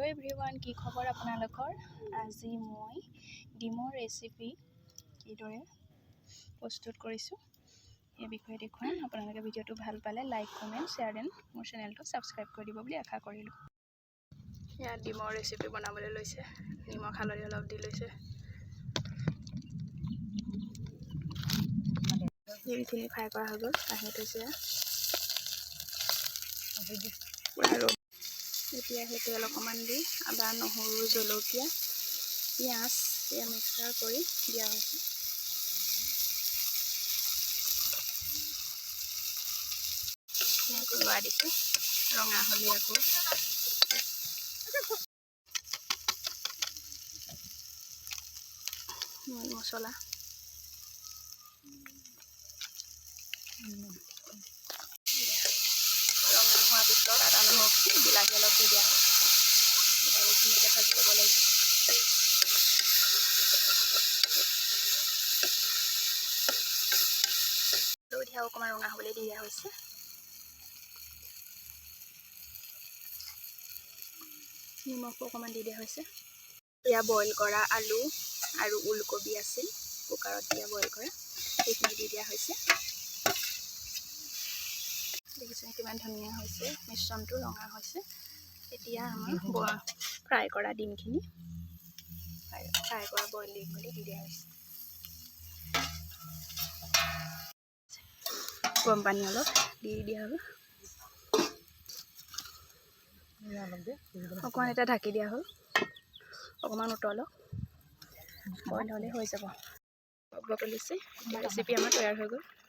hello everyone की खबर आपनालोकर আজি মই ডিমৰ ৰেচিপি এইদৰে প্ৰস্তুত কৰিছো এই বিষয়ে দেখুৱাম আপোনালোকে ভিডিওটো ভাল পালে লাইক কমেন্ট শেয়াৰ এণ্ড মোৰ চেনেলটো সাবস্ক্ৰাইব কৰি দিব বুলি আশা কৰিলো ইয়া ডিমৰ ৰেচিপি বনাবলৈ লৈছে নিমখ হালধি অলপ দি লৈছে এইখিনি ফ্ৰাই কৰা হৈ গ'ল আহি থৈছে এতিয়া সেই তেল অকণমান দি আদা নহৰু জলকীয়া পিঁয়াজ এয়া মিক্সাৰ কৰি দিয়া হৈছে লোৱা দিছোঁ ৰঙা হ'লে আকৌ মছলা ৰঙা হোৱাৰ পিছত আদা নহৰু বিলাহী অলপ দি দিয়া হয় বিলাহীখিনিকে ভাজি ল'ব লাগিব এতিয়া অকণমান ৰঙা হ'বলৈ দিয়া হৈছে নিমখো অকণমান দি দিয়া হৈছে এয়া বইল কৰা আলু আৰু ওলকবি আছিল কুকাৰত দিয়া বইল কৰা সেইখিনি দি দিয়া হৈছে দেখিছে কিমান ধুনীয়া হৈছে মিশ্ৰণটো ৰঙা হৈছে এতিয়া আমাৰ ফ্ৰাই কৰা ডিমখিনি ফ্ৰাই কৰা বইল ডিমখিনি দি দিয়া হৈছে গৰম পানী অলপ দি দিয়া হ'ল অকণমান এটা ঢাকি দিয়া হ'ল অকণমান উতলক বইল হ'লে হৈ যাব বকলিছে ৰেচিপি আমাৰ তৈয়াৰ হৈ গ'ল